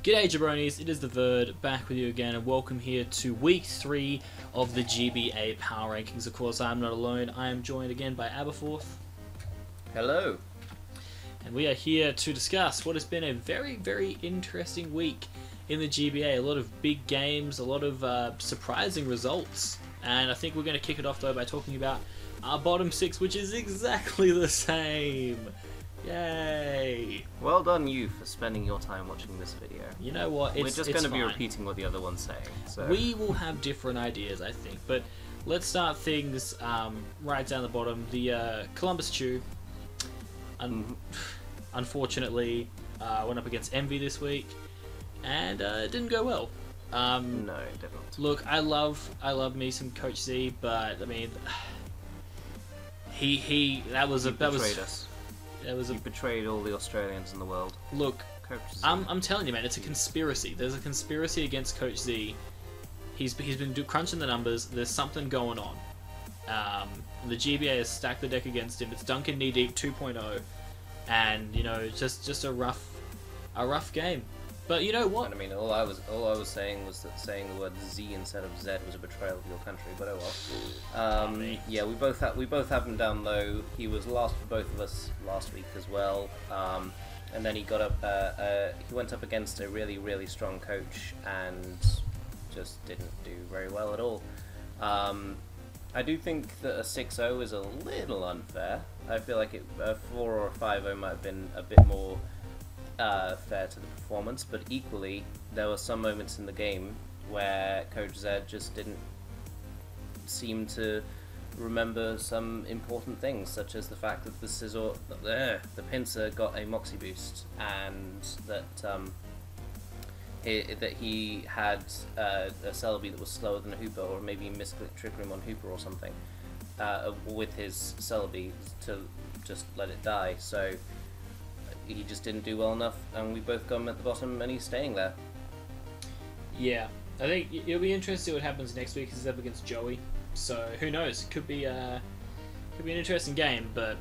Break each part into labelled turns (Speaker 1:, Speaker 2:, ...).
Speaker 1: G'day jabronis, it is the Verd, back with you again, and welcome here to week 3 of the GBA power rankings. Of course, I'm not alone, I am joined again by Aberforth.
Speaker 2: Hello.
Speaker 1: And we are here to discuss what has been a very interesting week in the GBA. A lot of big games, a lot of surprising results. And I think we're going to kick it off though by talking about our bottom 6, which is exactly the same. Yay!
Speaker 2: Well done you for spending your time watching this video.
Speaker 1: You know what,
Speaker 2: We're just going to be repeating what the other one's saying. So.
Speaker 1: We will have different ideas, I think, but let's start things right down the bottom. The Columbus Chew, unfortunately, went up against Envy this week, and it didn't go well.
Speaker 2: No, it didn't.
Speaker 1: Look, I love me some Coach Z, but I mean, he betrayed
Speaker 2: us. You betrayed all the Australians in the world.
Speaker 1: Look,
Speaker 2: Coach Z.
Speaker 1: I'm telling you, man, it's a conspiracy. There's a conspiracy against Coach Z. He's been crunching the numbers. There's something going on. The GBA has stacked the deck against him. It's Duncan Knee Deep 2.0, and you know, just a rough game. But you know what?
Speaker 2: I mean, all I was saying was that saying the word Z instead of Z was a betrayal of your country. But oh well. Yeah, we both have him down low. He was last for both of us last week as well. And then he got up. He went up against a really strong coach and just didn't do very well at all. I do think that a 6-0 is a little unfair. I feel like a 4 or a 5-0 might have been a bit more fair to the performance, but equally there were some moments in the game where Coach Z just didn't seem to remember some important things, such as the fact that the pincer got a Moxie boost, and that he had a Celebi that was slower than a Hooper, or maybe misclicked Trick Room on Hooper or something with his Celebi to just let it die. So he just didn't do well enough, and we both got him at the bottom, and he's staying there.
Speaker 1: Yeah, I think it'll be interesting to see what happens next week. He's up against Joey, so who knows? Could be an interesting game. But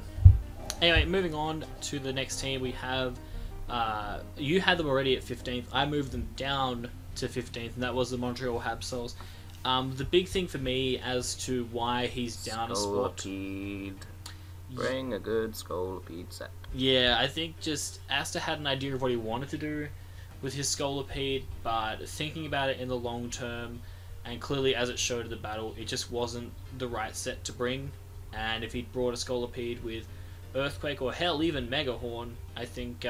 Speaker 1: anyway, moving on to the next team, we have you had them already at 15th. I moved them down to 15th, and that was the Montreal Habsols. The big thing for me as to why he's down a spot.
Speaker 2: Bring a good Scolipede set.
Speaker 1: Yeah, I think just Asta had an idea of what he wanted to do with his Scolipede, but thinking about it in the long term, and clearly as it showed at the battle, it just wasn't the right set to bring. And if he'd brought a Scolipede with Earthquake, or hell, even Megahorn, I think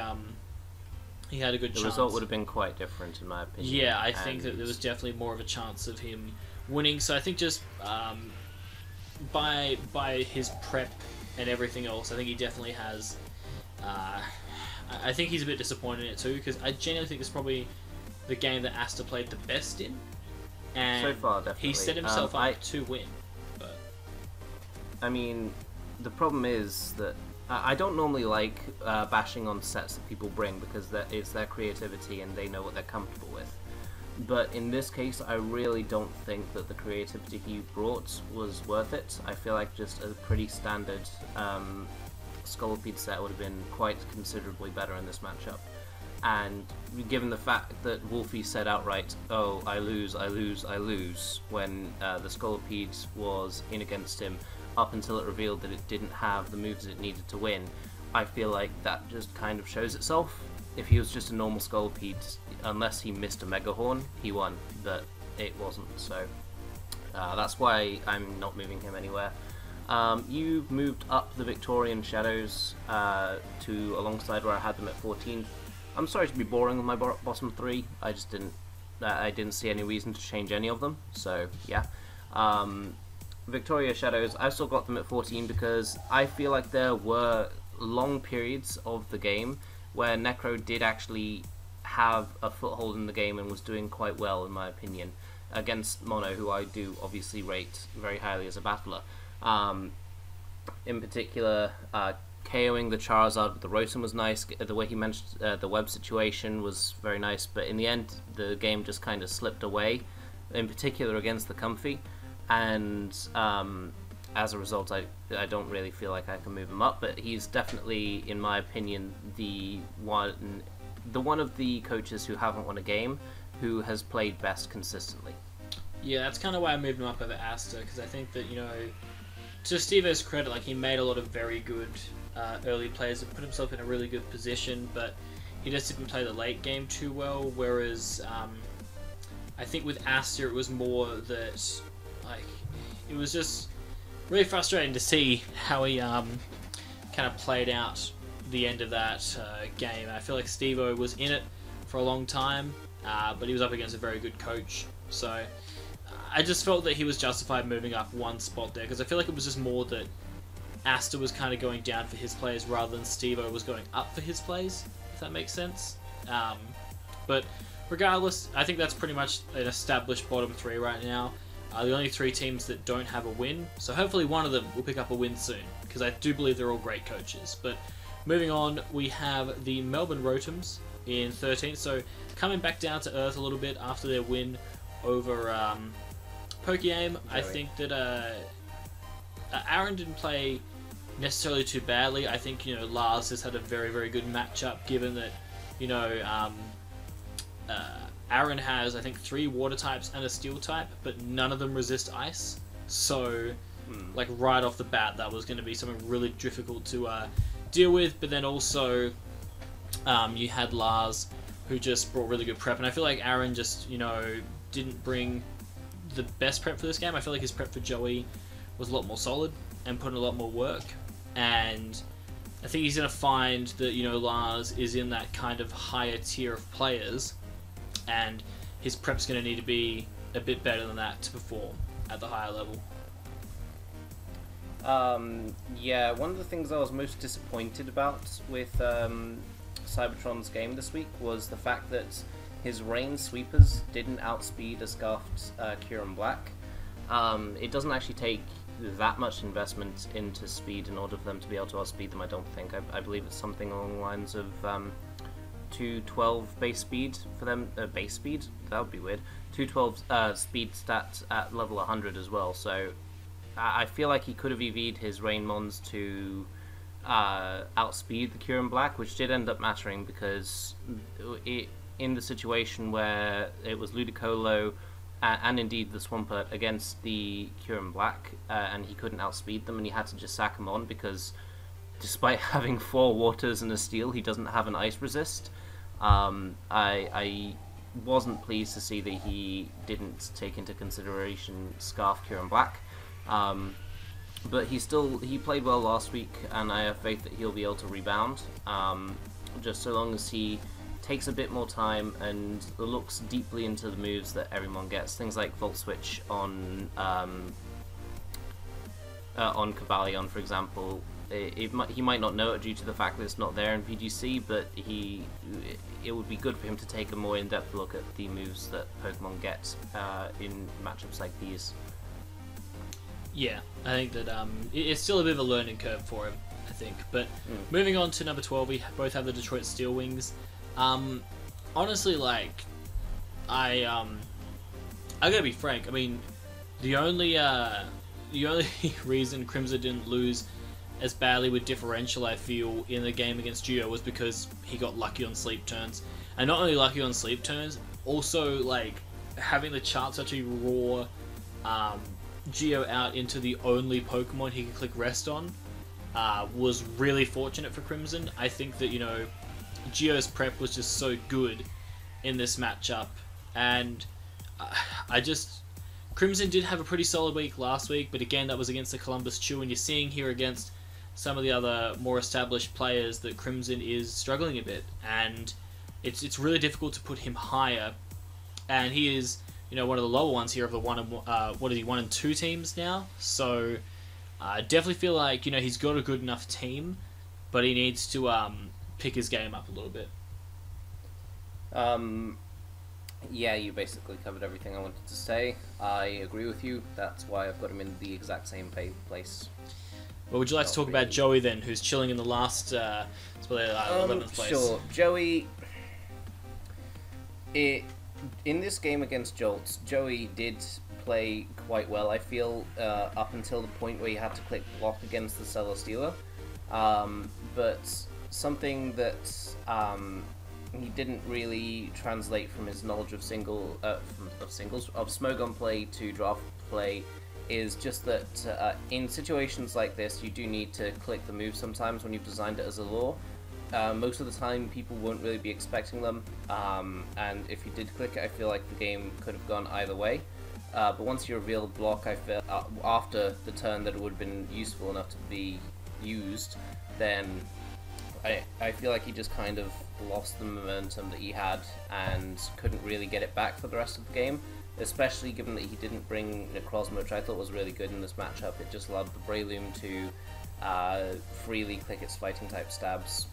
Speaker 1: he had a good chance.
Speaker 2: The result would have been quite different, in my opinion.
Speaker 1: Yeah, I think that there was definitely more of a chance of him winning. So I think just by his prep and everything else, I think he definitely has. I think he's a bit disappointed in it too, because I genuinely think it's probably the game that Asta played the best in, and
Speaker 2: so far, definitely.
Speaker 1: He set himself up to win. But
Speaker 2: I mean, the problem is that I don't normally like bashing on sets that people bring, because it's their creativity and they know what they're comfortable with. But in this case, I really don't think that the creativity he brought was worth it. I feel like just a pretty standard Scolipede set would have been quite considerably better in this matchup. And given the fact that Wolfie said outright, "Oh, I lose," when the Scolipede was in against him, up until it revealed that it didn't have the moves it needed to win, I feel like that just kind of shows itself. If he was just a normal Scolipede, unless he missed a Megahorn, he won, but it wasn't, so that's why I'm not moving him anywhere. You moved up the Victorian Shadows to alongside where I had them at 14th. I'm sorry to be boring with my bottom 3, I just didn't see any reason to change any of them, so yeah. Victoria Shadows, I still got them at 14 because I feel like there were long periods of the game where Necro did actually have a foothold in the game and was doing quite well, in my opinion, against Mono, who I do obviously rate very highly as a battler. In particular, KOing the Charizard with the Rotom was nice. The way he managed the web situation was very nice, but in the end, the game just kind of slipped away, in particular against the Comfy, and as a result, I don't really feel like I can move him up, but he's definitely, in my opinion, the one the one of the coaches who haven't won a game who has played best consistently.
Speaker 1: Yeah, that's kind of why I moved him up over Asta, because I think that, to Steve-O's credit, like, he made a lot of very good early plays and put himself in a really good position, but he just didn't play the late game too well, whereas I think with Asta it was more that, like, it was just really frustrating to see how he kind of played out the end of that game. I feel like Steve-O was in it for a long time, but he was up against a very good coach, so I just felt that he was justified moving up one spot there, because I feel like it was just more that Asta was kind of going down for his plays rather than Steve-O was going up for his plays, if that makes sense. But regardless, I think that's pretty much an established bottom three right now. The only three teams that don't have a win, so hopefully one of them will pick up a win soon, because I do believe they're all great coaches. But moving on, we have the Melbourne Rotums in 13th, so coming back down to earth a little bit after their win over Pokeaim. I think that Aaron didn't play necessarily too badly. I think, Lars has had a very, very good matchup, given that, Aaron has, I think, 3 water types and a steel type, but none of them resist ice. So, like, right off the bat, that was going to be something really difficult to deal with. But then also, you had Lars, who just brought really good prep. And I feel like Aaron just, didn't bring the best prep for this game. I feel like his prep for Joey was a lot more solid and put in a lot more work. And I think he's going to find that, Lars is in that kind of higher tier of players, and his prep's going to need to be a bit better than that to perform at the higher level.
Speaker 2: Yeah, one of the things I was most disappointed about with Cybertron's game this week was the fact that his rain sweepers didn't outspeed a scarfed Kieran Black. It doesn't actually take that much investment into speed in order for them to be able to outspeed them, I don't think. I believe it's something along the lines of 212 base speed for them. Base speed? That would be weird. 212 speed stats at level 100 as well, so I feel like he could have EV'd his rain mons to outspeed the Kieran Black, which did end up mattering because in the situation where it was Ludicolo and indeed the Swampert against the Kieran Black, and he couldn't outspeed them, and he had to just sack him on because despite having 4 waters and a steel, he doesn't have an ice resist. I wasn't pleased to see that he didn't take into consideration Scarf Kieran Black. But he played well last week, and I have faith that he'll be able to rebound, just so long as he takes a bit more time and looks deeply into the moves that everyone gets. Things like Volt Switch on Cavalion, for example. He might not know it due to the fact that it's not there in PGC, but it would be good for him to take a more in-depth look at the moves that Pokemon get in matchups like these.
Speaker 1: Yeah, I think that it's still a bit of a learning curve for him, I think. But moving on to number 12, we both have the Detroit Steel Wings. Honestly, like, I gotta be frank. I mean, the only reason Crimson didn't lose as badly with differential, I feel, in the game against Geo was because he got lucky on sleep turns, and not only lucky on sleep turns, also like having the chance to actually roar Geo out into the only Pokemon he could click rest on was really fortunate for Crimson. I think that, Geo's prep was just so good in this matchup, and Crimson did have a pretty solid week last week, but again, that was against the Columbus Chew, and you're seeing here against some of the other more established players that Crimson is struggling a bit, and it's really difficult to put him higher, and he is, one of the lower ones here of the 1 and 2 teams now, so I definitely feel like, he's got a good enough team, but he needs to pick his game up a little bit.
Speaker 2: Yeah, you basically covered everything I wanted to say. I agree with you. That's why I've got him in the exact same place.
Speaker 1: Well, would you like to talk about Joey then, who's chilling in the last 11th place?
Speaker 2: Sure. Joey, in this game against Jolts, Joey did play quite well, I feel, up until the point where he had to click block against the Celesteela. But something that he didn't really translate from his knowledge of Smogon play to draft play is just that in situations like this, you do need to click the move sometimes when you've designed it as a lore. Most of the time, people won't really be expecting them, and if you did click it, I feel like the game could have gone either way. But once you reveal the block, I feel after the turn that it would have been useful enough to be used, then I feel like he just kind of lost the momentum that he had and couldn't really get it back for the rest of the game, especially given that he didn't bring Necrozma, which I thought was really good in this matchup. It just allowed the Breloom to freely click its fighting type stabs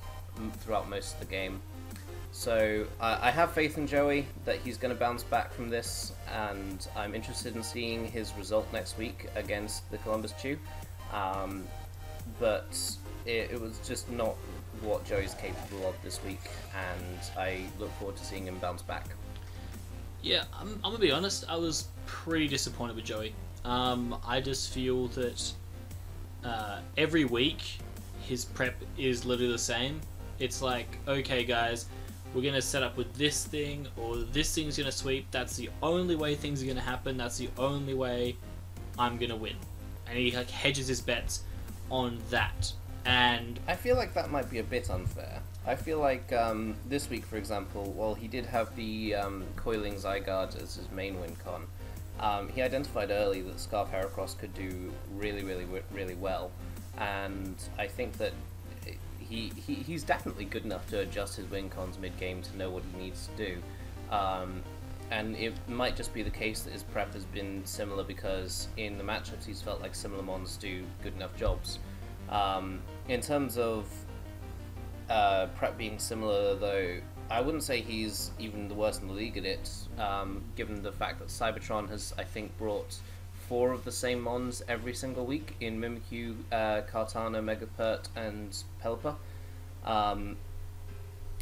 Speaker 2: throughout most of the game. So I have faith in Joey that he's going to bounce back from this, and I'm interested in seeing his result next week against the Columbus Chew. But it was just not what Joey's capable of this week, and I look forward to seeing him bounce back.
Speaker 1: Yeah, I'm gonna be honest, I was pretty disappointed with Joey. I just feel that every week his prep is literally the same. It's like, okay guys, we're gonna set up with this thing, or this thing's gonna sweep, that's the only way things are gonna happen, that's the only way I'm gonna win. And he like hedges his bets on that. And
Speaker 2: I feel like that might be a bit unfair. I feel like this week, for example, while he did have the Coiling Zygarde as his main win con, he identified early that Scarf Heracross could do really well, and I think that he's definitely good enough to adjust his win cons mid-game to know what he needs to do. And it might just be the case that his prep has been similar because in the matchups he's felt like similar mons do good enough jobs. In terms of prep being similar, though, I wouldn't say he's even the worst in the league at it, given the fact that Cybertron has, I think, brought 4 of the same mons every single week in Mimikyu, Kartana, Megapert, and Pelipper,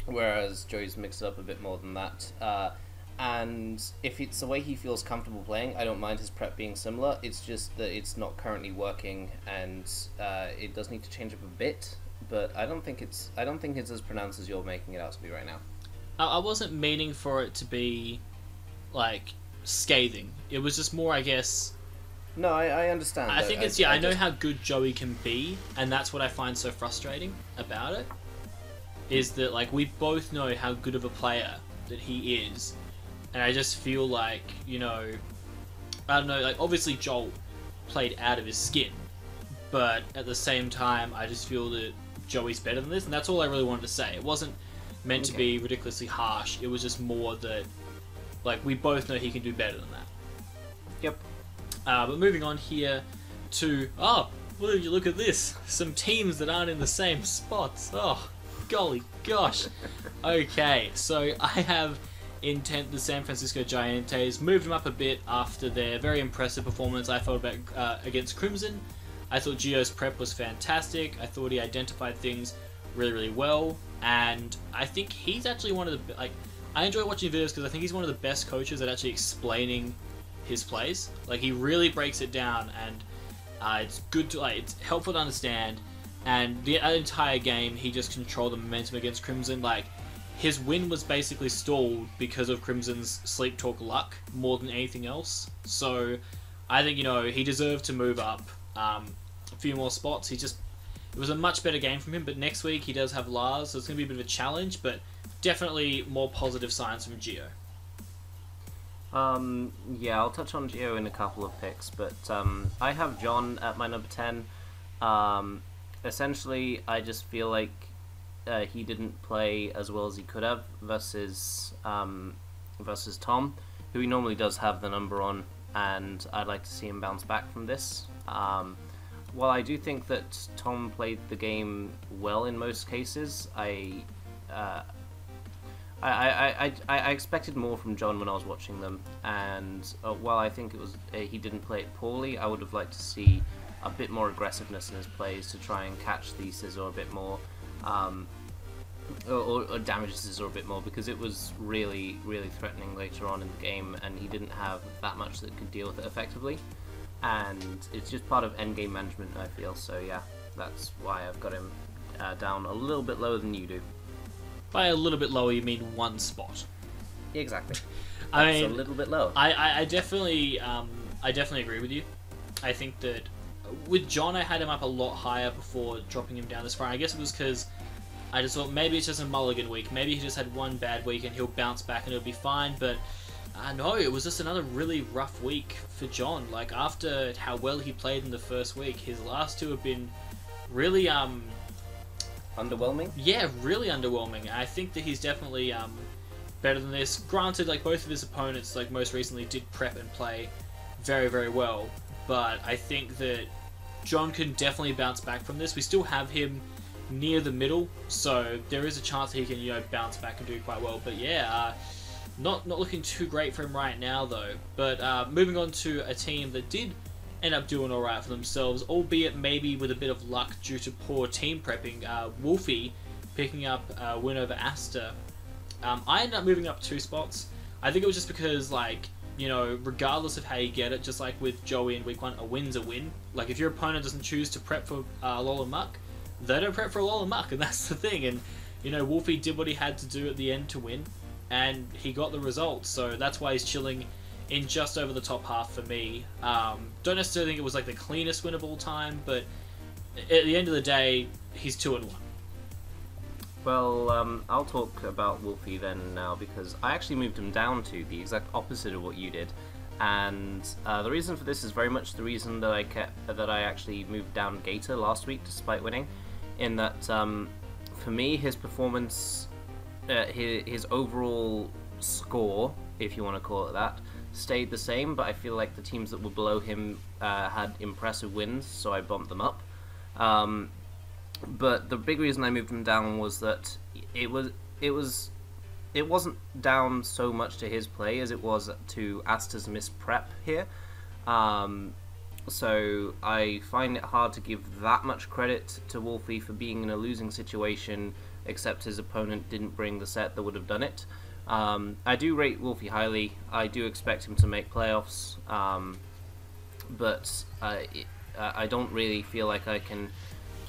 Speaker 2: whereas Joey's mixed it up a bit more than that. And if it's the way he feels comfortable playing, I don't mind his prep being similar. It's just that it's not currently working, and it does need to change up a bit. But I don't think it's as pronounced as you're making it out to be right now.
Speaker 1: I wasn't meaning for it to be like scathing. It was just more, I guess.
Speaker 2: No, I understand.
Speaker 1: I think it's I know how good Joey can be, and that's what I find so frustrating about it. Is that like we both know how good of a player that he is. And I just feel like, you know, I don't know, like obviously Joel played out of his skin, but at the same time, I just feel that Joey's better than this, and that's all I really wanted to say. It wasn't meant to be ridiculously harsh, it was just more that, like, we both know he can do better than that.
Speaker 2: Yep.
Speaker 1: But moving on here to, oh, well, you look at this, some teams that aren't in the same spots. Oh, golly gosh. Okay, so I have the San Francisco Giants, moved them up a bit after their very impressive performance I thought about against Crimson. I thought Gio's prep was fantastic. I thought he identified things really well, and I think he's actually one of the I enjoy watching videos because I think he's one of the best coaches at actually explaining his plays. Like he really breaks it down, and it's good to it's helpful to understand. And the entire game, he just controlled the momentum against Crimson. Like, his win was basically stalled because of Crimson's Sleep Talk luck more than anything else. So I think, you know, he deserved to move up a few more spots. It was a much better game from him, but next week he does have Lars, so it's going to be a bit of a challenge, but definitely more positive signs from Gio.
Speaker 2: Yeah, I'll touch on Gio in a couple of picks, but I have John at my number 10. Essentially, I just feel like he didn't play as well as he could have versus Tom, who he normally does have the number on, and I'd like to see him bounce back from this. While I do think that Tom played the game well in most cases, I expected more from John when I was watching them, and while I think it was he didn't play it poorly, I would have liked to see a bit more aggressiveness in his plays to try and catch the Scizor a bit more, or damage Scizor a bit more, because it was really threatening later on in the game, and he didn't have that much that could deal with it effectively, and it's just part of endgame management, I feel. So yeah, that's why I've got him down a little bit lower than you do.
Speaker 1: By a little bit lower, you mean one spot.
Speaker 2: Exactly.
Speaker 1: I
Speaker 2: That's
Speaker 1: mean,
Speaker 2: a little bit low.
Speaker 1: I definitely agree with you. I think that with John, I had him up a lot higher before dropping him down this far. I guess it was because I just thought maybe it's just a mulligan week. Maybe he just had one bad week and he'll bounce back and it'll be fine. But no, it was just another really rough week for John. Like, after how well he played in the first week, his last two have been really
Speaker 2: underwhelming?
Speaker 1: Yeah, really underwhelming. I think that he's definitely better than this. Granted, like, both of his opponents, like, most recently did prep and play very, very well. But I think that John can definitely bounce back from this. We still have him near the middle, so there is a chance he can, you know, bounce back and do quite well. But yeah, not looking too great for him right now, though. But moving on to a team that did end up doing alright for themselves, albeit maybe with a bit of luck due to poor team prepping. Wolfie picking up a win over Asta. I ended up moving up 2 spots. I think it was just because, like, you know, regardless of how you get it, just like with Joey in week 1, a win's a win. Like, if your opponent doesn't choose to prep for Lol and Muck, they don't prep for Lol and Muck, and that's the thing. And, you know, Wolfie did what he had to do at the end to win, and he got the result, so that's why he's chilling in just over the top half for me. Don't necessarily think it was like the cleanest win of all time, but at the end of the day, he's 2-1.
Speaker 2: Well, I'll talk about Wolfie then now, because I actually moved him down to the exact opposite of what you did, and the reason for this is very much the reason that I actually moved down Gator last week despite winning, in that for me his performance, his overall score, if you want to call it that, stayed the same, but I feel like the teams that were below him had impressive wins, so I bumped them up. But the big reason I moved him down was that it wasn't down so much to his play as it was to Asta's missed prep here. So I find it hard to give that much credit to Wolfie for being in a losing situation, except his opponent didn't bring the set that would have done it. I do rate Wolfie highly. I do expect him to make playoffs, but I don't really feel like I can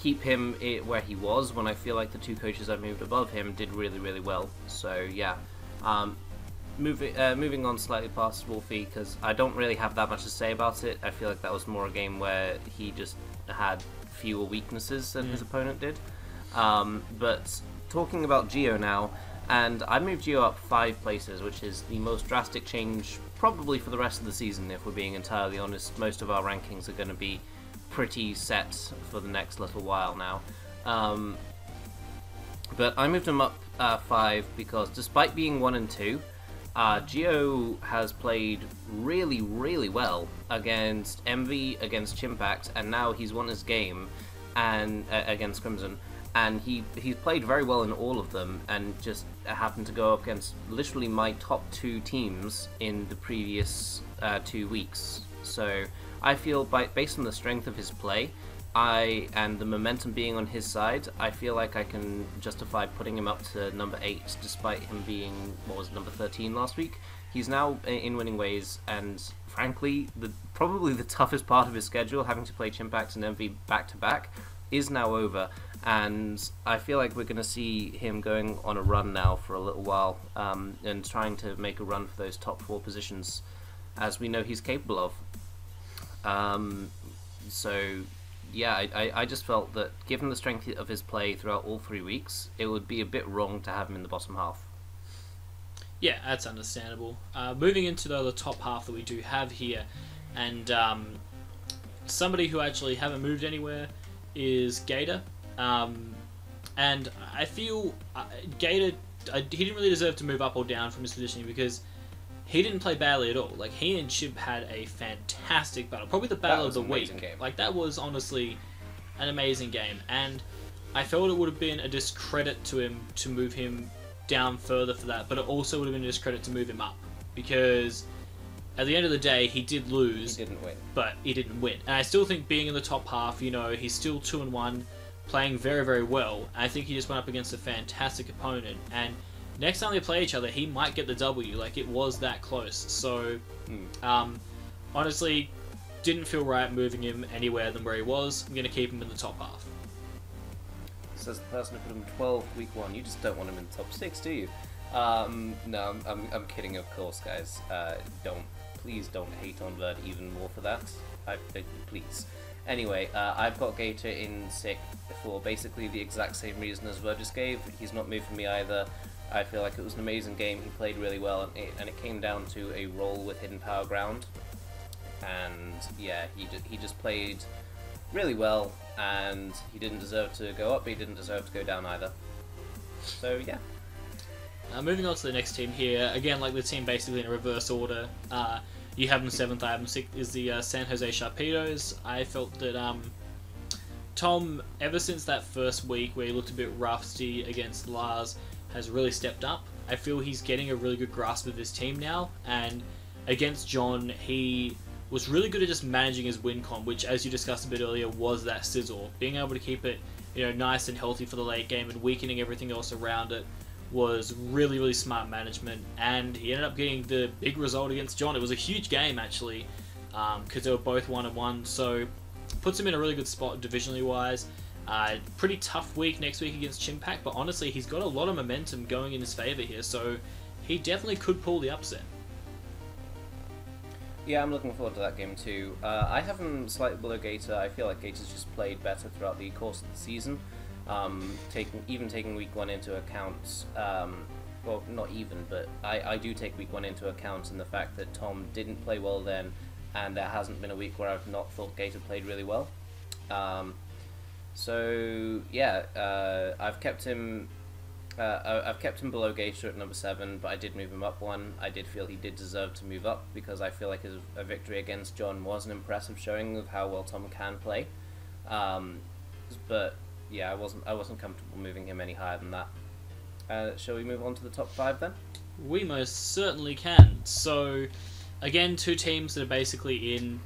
Speaker 2: keep him where he was when I feel like the 2 coaches I moved above him did really, really well. So yeah, moving on slightly past Wolfie, because I don't really have that much to say about it. I feel like that was more a game where he just had fewer weaknesses than his opponent did. But talking about Geo now, and I moved Geo up 5 places, which is the most drastic change probably for the rest of the season, if we're being entirely honest. Most of our rankings are going to be pretty set for the next little while now. But I moved him up 5 because despite being 1 and 2, Geo has played really, really well against Envy, against Chimpact, and now he's won his game and against Crimson. And he's played very well in all of them, and just happened to go up against literally my top 2 teams in the previous 2 weeks. So I feel, based on the strength of his play, and the momentum being on his side, I feel like I can justify putting him up to number 8, despite him being, what was it, number 13 last week. He's now in winning ways, and frankly, probably the toughest part of his schedule, having to play Chimpact and Envy back-to-back, is now over. And I feel like we're going to see him going on a run now for a little while, and trying to make a run for those top 4 positions, as we know he's capable of. So yeah, I just felt that given the strength of his play throughout all 3 weeks, it would be a bit wrong to have him in the bottom half.
Speaker 1: Yeah, that's understandable. Moving into the top half that we do have here, and somebody who actually haven't moved anywhere is Gator. And I feel Gator, he didn't really deserve to move up or down from his positioning, because he didn't play badly at all. Like, he and Chimp had a fantastic battle, probably the battle of the week.
Speaker 2: Game.
Speaker 1: Like, that was honestly an amazing game, and I felt it would have been a discredit to him to move him down further for that, but it also would have been a discredit to move him up, because at the end of the day, he did lose.
Speaker 2: He didn't win.
Speaker 1: But he didn't win. And I still think being in the top half, you know, he's still 2-1, playing very, very well. I think he just went up against a fantastic opponent, and next time they play each other, he might get the W. Like, it was that close. So, honestly, didn't feel right moving him anywhere than where he was. I'm going to keep him in the top half.
Speaker 2: says the person who put him 12 week 1. You just don't want him in the top 6, do you? No, I'm kidding, of course, guys. Please don't hate on Verd even more for that. Please. Anyway, I've got Gator in sick for basically the exact same reason as Verd just gave. He's not moved for me either. I feel like it was an amazing game. He played really well, and it came down to a roll with Hidden Power Ground. And yeah, he just played really well, and he didn't deserve to go up, but he didn't deserve to go down either. So yeah.
Speaker 1: Moving on to the next team here, again, like the team basically in a reverse order. You have them 7th, I have them 6th, is the San Jose Sharpedos. I felt that Tom, ever since that first week where he looked a bit rusty against Lars, has really stepped up. I feel he's getting a really good grasp of his team now, and against John, he was really good at just managing his win con, which, as you discussed a bit earlier, was that sizzle. Being able to keep it, nice and healthy for the late game and weakening everything else around it was really, really smart management, and he ended up getting the big result against John. It was a huge game, actually, because they were both 1-1, so puts him in a really good spot divisionally wise. Pretty tough week next week against Chimpak, but honestly, he's got a lot of momentum going in his favour here, so he definitely could pull the upset.
Speaker 2: Yeah, I'm looking forward to that game too. I have him slightly below Gator. I feel like Gator's just played better throughout the course of the season. Taking week 1 into account, well, not even, but I do take week 1 into account in the fact that Tom didn't play well then, and there hasn't been a week where I've not thought Gator played really well. So yeah, I've kept him below Gator at number 7, but I did move him up 1. I did feel he did deserve to move up because I feel like a victory against John was an impressive showing of how well Tom can play. But yeah, I wasn't comfortable moving him any higher than that. Shall we move on to the top 5 then?
Speaker 1: We most certainly can. So, again, 2 teams that are basically in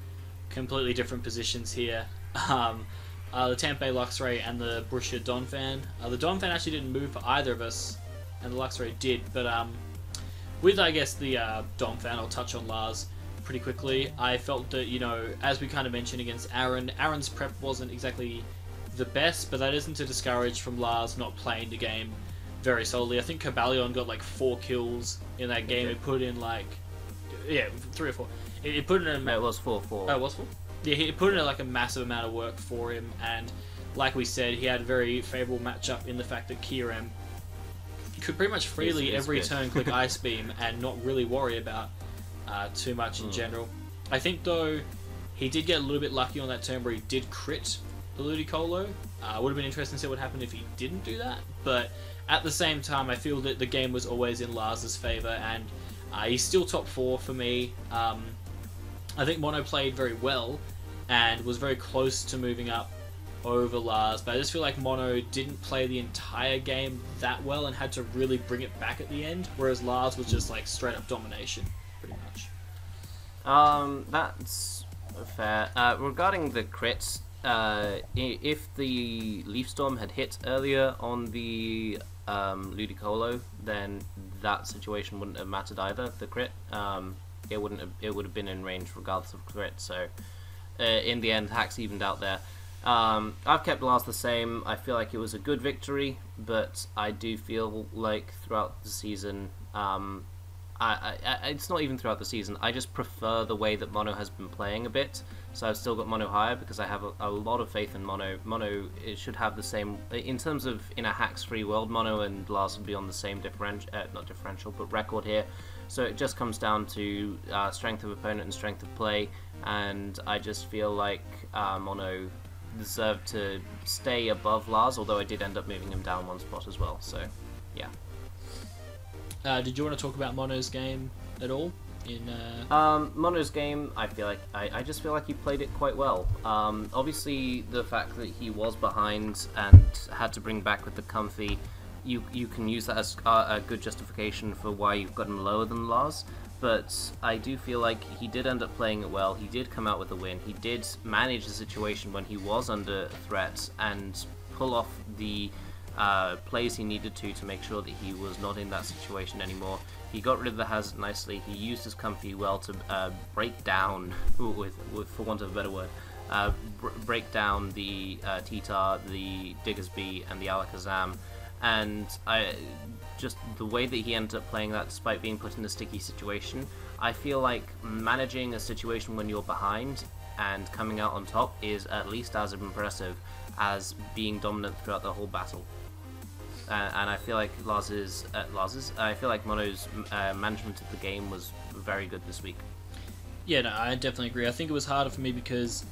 Speaker 1: completely different positions here. The Tampa Bay Luxray and the Borussia Donphan. The Donphan actually didn't move for either of us, and the Luxray did. But with, I guess, the Donphan, I'll touch on Lars pretty quickly. I felt that, as we kind of mentioned against Aaron's prep wasn't exactly the best, but that isn't to discourage from Lars not playing the game very solidly. I think Cabalion got like 4 kills in that game. It put in 3 or 4. It put in
Speaker 2: it was 4-4.
Speaker 1: Oh, it was 4? Yeah, he put in like a massive amount of work for him, and like we said, he had a very favourable matchup in the fact that Kieran could pretty much freely every turn click Ice Beam and not really worry about too much in general. I think though he did get a little bit lucky on that turn where he did crit the Ludicolo. Would have been interesting to see what happened if he didn't do that, but at the same time I feel that the game was always in Lars's favour, and he's still top 4 for me. I think Mono played very well and was very close to moving up over Lars, but I just feel like Mono didn't play the entire game that well and had to really bring it back at the end, whereas Lars was just like straight up domination, pretty much.
Speaker 2: That's fair. Regarding the crits, if the Leaf Storm had hit earlier on the Ludicolo, then that situation wouldn't have mattered either. The crit, it would have been in range regardless of crit. So in the end, hacks evened out there. I've kept Lars the same. I feel like it was a good victory, but I do feel like throughout the season, it's not even throughout the season, I just prefer the way that Mono has been playing a bit. So I've still got Mono higher because I have a lot of faith in Mono. Mono, it should have the same, in terms of in a hacks-free world, Mono and Lars would be on the same not differential, but record here. So it just comes down to strength of opponent and strength of play, and I just feel like Mono deserved to stay above Lars, although I did end up moving him down 1 spot as well, so yeah.
Speaker 1: Did you want to talk about Mono's game at all?
Speaker 2: Mono's game, I just feel like he played it quite well. Obviously, the fact that he was behind and had to bring back with the comfy, you can use that as a good justification for why you've got him lower than Lars. But I do feel like he did end up playing it well. He did come out with a win. He did manage the situation when he was under threat and pull off the plays he needed to make sure that he was not in that situation anymore. He got rid of the hazard nicely. He used his comfy well to break down, for want of a better word, break down the T-Tar, the Diggersby, and the Alakazam, and just the way that he ended up playing that despite being put in a sticky situation, I feel like managing a situation when you're behind and coming out on top is at least as impressive as being dominant throughout the whole battle. And I feel like I feel like Mono's management of the game was very good this week.
Speaker 1: Yeah, no, I definitely agree. I think it was harder for me because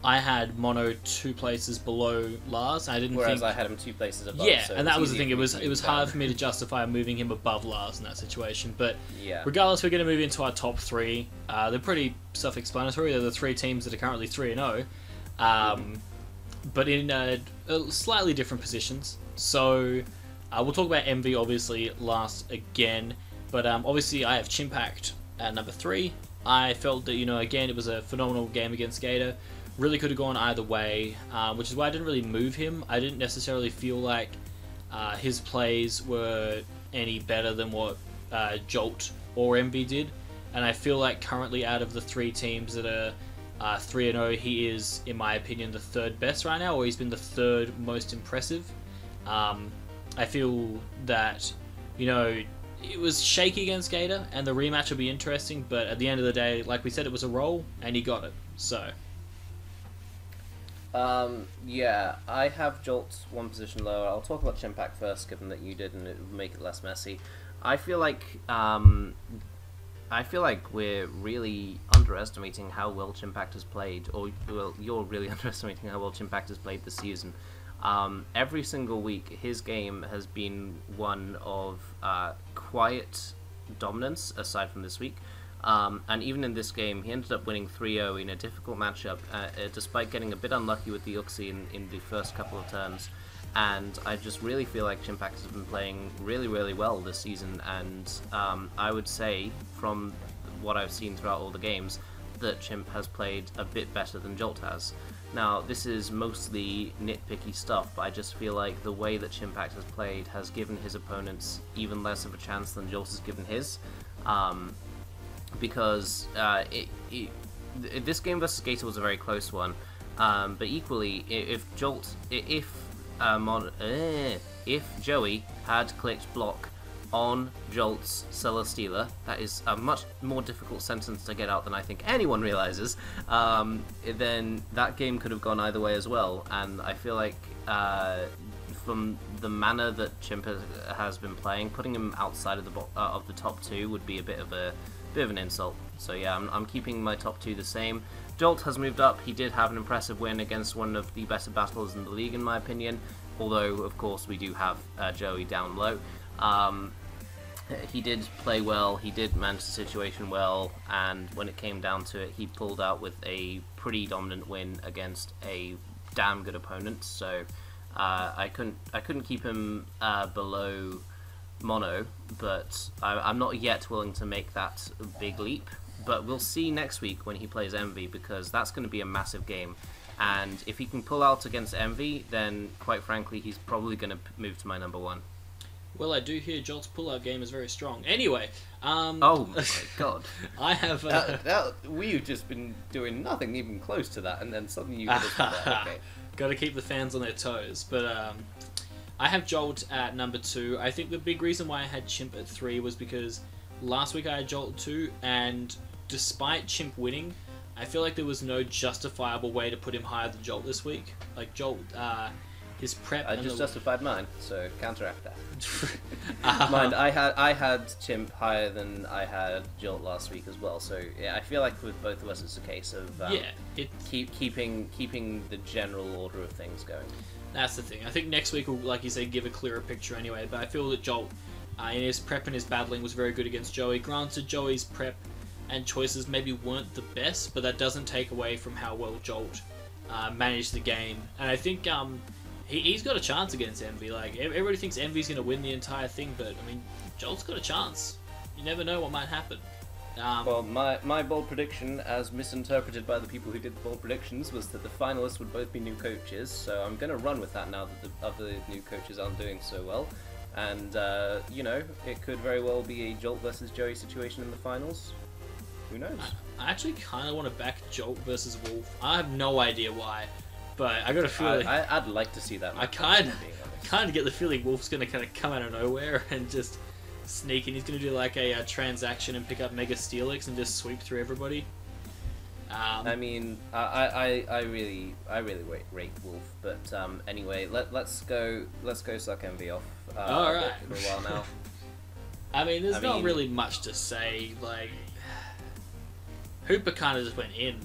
Speaker 1: I had Mono 2 places below Lars.
Speaker 2: Whereas I had him 2 places above.
Speaker 1: Yeah,
Speaker 2: so
Speaker 1: and that was the thing. It was hard
Speaker 2: down.
Speaker 1: for me to justify moving him above Lars in that situation. But
Speaker 2: yeah.
Speaker 1: Regardless, we're going to move into our top 3. They're pretty self-explanatory. They're the 3 teams that are currently 3-0, but in slightly different positions. So we'll talk about MV obviously last again. But obviously, I have Chimpact at number 3. I felt that, again, it was a phenomenal game against Gator. Really could have gone either way, which is why I didn't really move him. I didn't necessarily feel like his plays were any better than what Jolt or MV did. And I feel like currently out of the 3 teams that are 3-0, he is, in my opinion, the 3rd best right now, or he's been the 3rd most impressive. I feel that, it was shaky against Gator, and the rematch will be interesting, but at the end of the day, like we said, it was a roll, and he got it, so...
Speaker 2: yeah, I have Jolt 1 position lower. I'll talk about Chimpact first, given that you did, and it will make it less messy. I feel like we're really underestimating how well Chimpact has played, or well, you're really underestimating how well Chimpact has played this season. Every single week, his game has been one of quiet dominance, aside from this week. And even in this game, he ended up winning 3-0 in a difficult matchup, despite getting a bit unlucky with the Uxie in the first couple of turns. And I just really feel like Chimpact has been playing really, really well this season, and I would say, from what I've seen throughout all the games, that Chimp has played a bit better than Jolt has. Now, this is mostly nitpicky stuff, but I just feel like the way that Chimpact has played has given his opponents even less of a chance than Jolt has given his. Because this game versus Gator was a very close one, but equally, if Joey had clicked block on Jolt's Celesteela, that is a much more difficult sentence to get out than I think anyone realizes, then that game could have gone either way as well. And I feel like from the manner that Chimp has been playing, putting him outside of the top 2 would be a bit of an insult. So yeah, I'm keeping my top 2 the same. Jolt has moved up. He did have an impressive win against one of the better battlers in the league, in my opinion, although of course we do have Joey down low. He did play well, he did manage the situation well, and when it came down to it, he pulled out with a pretty dominant win against a damn good opponent. So I couldn't keep him below Mono, but I'm not yet willing to make that big leap. But we'll see next week when he plays Envy, because that's going to be a massive game. And if he can pull out against Envy, then quite frankly, he's probably going to move to my number 1.
Speaker 1: Well, I do hear Jolt's pull-out game is very strong. Anyway,
Speaker 2: oh my god.
Speaker 1: I have...
Speaker 2: we've just been doing nothing even close to that, and then suddenly you get that. Okay.
Speaker 1: Got to keep the fans on their toes. But I have Jolt at number 2. I think the big reason why I had Chimp at 3 was because last week I had Jolt at 2, and despite Chimp winning, I feel like there was no justifiable way to put him higher than Jolt this week. Like, Jolt... his prep.
Speaker 2: I just justified mine, so counteract that. Mind, I had Chimp higher than I had Jolt last week as well. So yeah, I feel like with both of us, it's a case of keeping the general order of things going.
Speaker 1: That's the thing. I think next week will, like you said, give a clearer picture anyway. But I feel that Jolt, in his prep and his battling, was very good against Joey. Granted, Joey's prep and choices maybe weren't the best, but that doesn't take away from how well Jolt managed the game. And I think he's got a chance against Envy. Like, everybody thinks Envy's going to win the entire thing, but I mean, Jolt's got a chance. You never know what might happen.
Speaker 2: Well, my bold prediction, as misinterpreted by the people who did the bold predictions, was that the finalists would both be new coaches. So I'm going to run with that now that the other new coaches aren't doing so well. And, it could very well be a Jolt versus Joey situation in the finals. Who knows?
Speaker 1: I actually kind of want to back Jolt versus Wolf. I have no idea why, but I got a feeling.
Speaker 2: I'd like to see that.
Speaker 1: I kind of get the feeling Wolf's going to kind of come out of nowhere and just sneak in. He's going to do like a transaction and pick up Mega Steelix and just sweep through everybody.
Speaker 2: I mean, I really rate Wolf, but anyway, let's go suck MV off.
Speaker 1: All right.
Speaker 2: For a while now.
Speaker 1: I mean, there's not really much to say. Like, Hooper kind of just went in.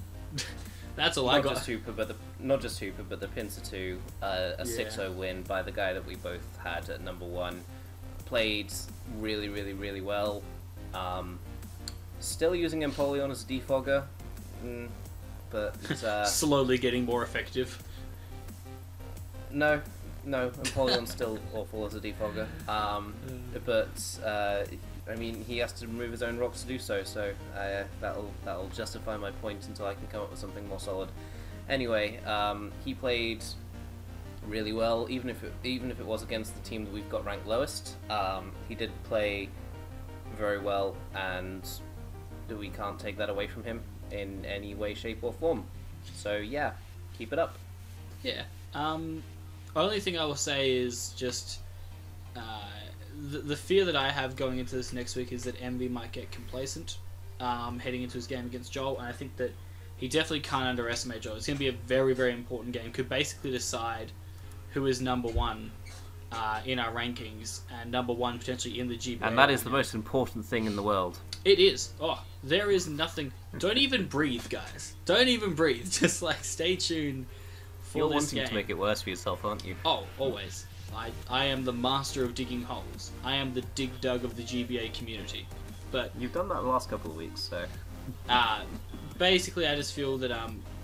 Speaker 1: That's all I got.
Speaker 2: Not just Hooper, but the Pincer 2, a 6-0 win by the guy that we both had at number 1. Played really well. Still using Empoleon as a defogger, but it's,
Speaker 1: slowly getting more effective.
Speaker 2: No, Empoleon's still awful as a defogger. But I mean, he has to remove his own rocks to do so. So that'll justify my point until I can come up with something more solid. Anyway, he played really well, even if it was against the team that we've got ranked lowest. He did play very well, and we can't take that away from him in any way, shape, or form. So yeah, keep it up.
Speaker 1: Yeah. Only thing I will say is just the fear that I have going into this next week is that Envy might get complacent heading into his game against Joel, and I think that he definitely can't underestimate Joel. It's going to be a very important game. Could basically decide who is number 1 in our rankings, and number 1 potentially in the GBA.
Speaker 2: And that is the most important thing in the world.
Speaker 1: It is. Oh, there is nothing. Don't even breathe, guys. Don't even breathe. Just like stay tuned for
Speaker 2: You're
Speaker 1: this
Speaker 2: wanting
Speaker 1: game.
Speaker 2: to make it worse for yourself, aren't you?
Speaker 1: Oh, always. I am the master of digging holes. I am the dig dug of the GBA community. But
Speaker 2: you've done that the last couple of weeks, so.
Speaker 1: Basically, I just feel that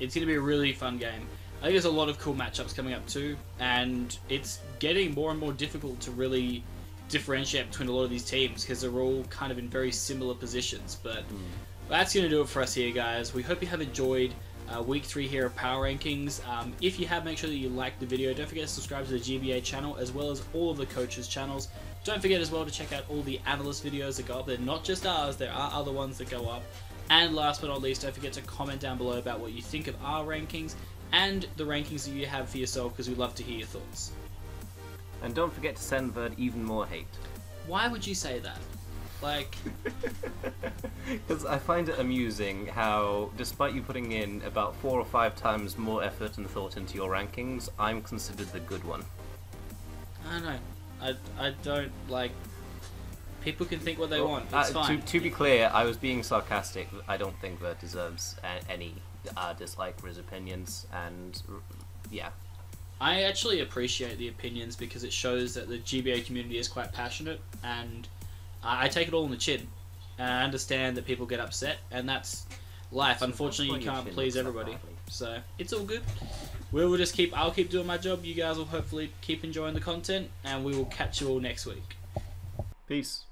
Speaker 1: it's going to be a really fun game. I think there's a lot of cool matchups coming up too, and it's getting more and more difficult to really differentiate between a lot of these teams because they're all kind of in very similar positions. But that's going to do it for us here, guys. We hope you have enjoyed week 3 here of Power Rankings. If you have, make sure that you like the video. Don't forget to subscribe to the GBA channel as well as all of the coaches' channels. Don't forget as well to check out all the analyst videos that go up there. Not just ours, there are other ones that go up. And last but not least, don't forget to comment down below about what you think of our rankings and the rankings that you have for yourself, because we'd love to hear your thoughts.
Speaker 2: And don't forget to send Verd even more hate.
Speaker 1: Why would you say that? Like...
Speaker 2: Because I find it amusing how, despite you putting in about 4 or 5 times more effort and thought into your rankings, I'm considered the good one.
Speaker 1: I don't know. I don't, like... People can think what they want. It's fine.
Speaker 2: To be clear, I was being sarcastic. I don't think Verd deserves any dislike for his opinions, and yeah.
Speaker 1: I actually appreciate the opinions because it shows that the GBA community is quite passionate, and I take it all on the chin. And I understand that people get upset, and that's life. Unfortunately, you can't please everybody. So it's all good. I'll keep doing my job. You guys will hopefully keep enjoying the content, and we will catch you all next week.
Speaker 2: Peace.